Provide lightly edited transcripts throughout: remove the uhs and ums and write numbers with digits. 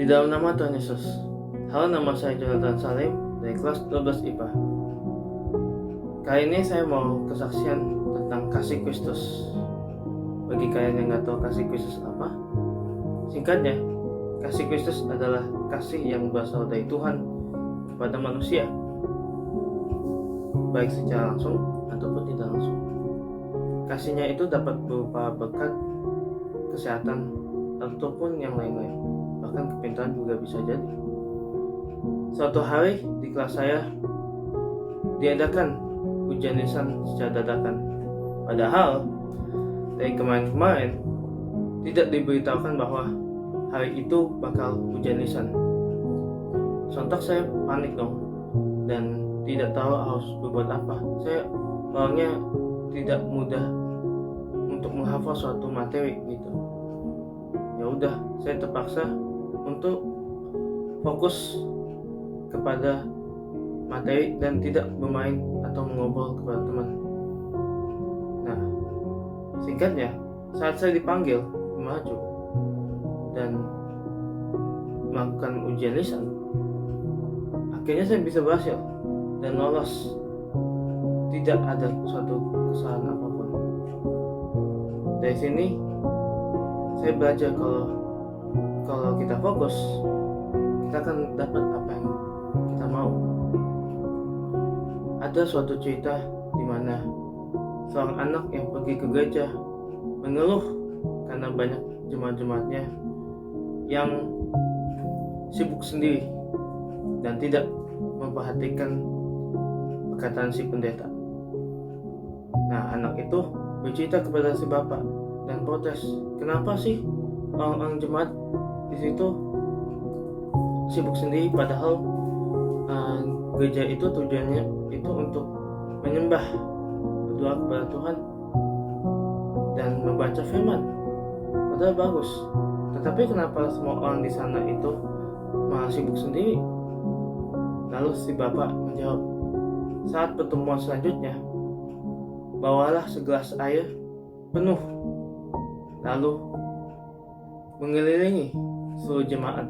Di dalam nama Tuhan Yesus. Halo, nama saya Jonathan Salim dari kelas 12 IPA. Kali ini saya mau kesaksian tentang kasih Kristus. Bagi kalian yang nggak tahu kasih Kristus apa, singkatnya, kasih Kristus adalah kasih yang berasal dari Tuhan kepada manusia, baik secara langsung ataupun tidak langsung. Kasihnya itu dapat berupa berkat, kesehatan, ataupun yang lain-lain. Bahkan kepintaran juga bisa jadi. Suatu hari di kelas saya diadakan ujian lisan secara dadakan. Padahal dari kemarin-kemarin tidak diberitahukan bahwa hari itu bakal ujian lisan. Sontak saya panik dong dan tidak tahu harus berbuat apa. Saya orangnya tidak mudah untuk menghafal suatu materi gitu. Ya udah, saya terpaksa untuk fokus kepada materi dan tidak bermain atau mengobrol kepada teman. Nah, singkatnya, saat saya dipanggil maju dan melakukan ujian lisan, akhirnya saya bisa berhasil dan lolos. Tidak ada suatu kesalahan apapun. Dari sini saya belajar kalau kita fokus, kita akan dapat apa yang kita mau. Ada suatu cerita di mana seorang anak yang pergi ke gereja mengeluh karena banyak jemaat-jemaatnya yang sibuk sendiri dan tidak memperhatikan perkataan si pendeta. Nah, anak itu bercerita kepada si bapak dan protes, kenapa sih orang-orang jemaat di situ sibuk sendiri, padahal gereja itu tujuannya itu untuk menyembah, berdoa kepada Tuhan dan membaca firman. Padahal bagus. Tetapi kenapa semua orang di sana itu malah sibuk sendiri? Lalu si bapak menjawab, saat pertemuan selanjutnya, bawalah segelas air penuh, lalu mengelilingi seluruh jemaat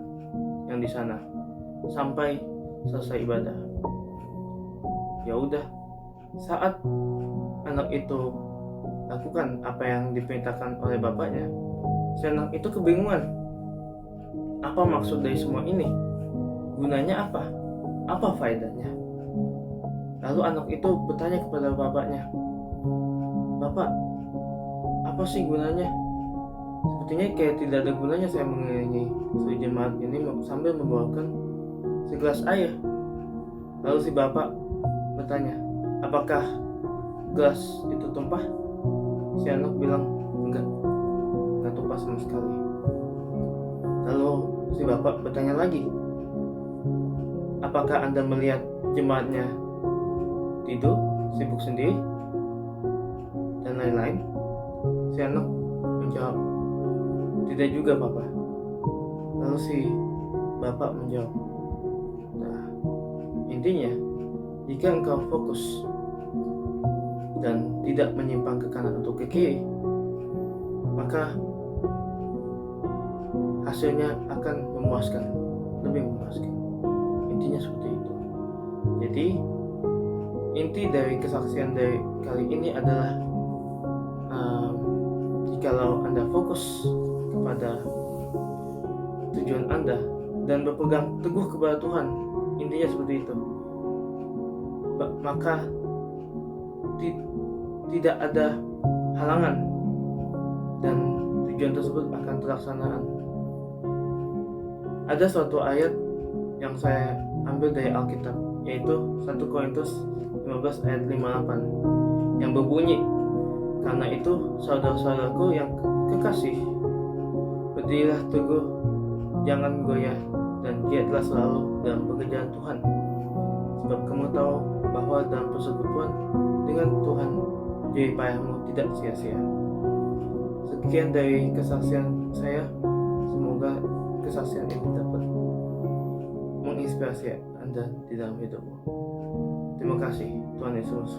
yang di sana sampai selesai ibadah. Ya udah, saat anak itu lakukan apa yang diperintahkan oleh bapaknya, si anak itu kebingungan. Apa maksud dari semua ini? Gunanya apa? Apa faedahnya? Lalu anak itu bertanya kepada bapaknya, Bapak, apa sih gunanya? Sepertinya kayak tidak ada gunanya saya mengelilingi seluruh jemaat ini sambil membawakan segelas air. Lalu si bapak bertanya, apakah gelas itu tumpah? Si anak bilang, enggak tumpah sama sekali. Lalu si bapak bertanya lagi, apakah Anda melihat jemaatnya tidur, sibuk sendiri, dan lain-lain? Si anak menjawab, tidak juga Papa. Lalu si bapak menjawab, nah, intinya jika engkau fokus dan tidak menyimpang ke kanan atau ke kiri, maka hasilnya akan memuaskan, lebih memuaskan. Intinya seperti itu. Jadi inti dari kesaksian dari kali ini adalah jikalau Anda fokus kepada tujuan Anda dan berpegang teguh kepada Tuhan, intinya seperti itu, maka tidak ada halangan dan tujuan tersebut akan terlaksana. Ada suatu ayat yang saya ambil dari Alkitab, yaitu 1 Korintus 15 ayat 58 yang berbunyi, karena itu saudara-saudaraku yang kekasih, berdirilah teguh, jangan goyah, dan giatlah selalu dalam pekerjaan Tuhan, sebab kamu tahu bahwa dalam persekutuan dengan Tuhan jerih payahmu tidak sia-sia. Sekian dari kesaksian saya. Semoga kesaksian ini dapat menginspirasi Anda di dalam hidupmu. Terima kasih. Tuhan Yesus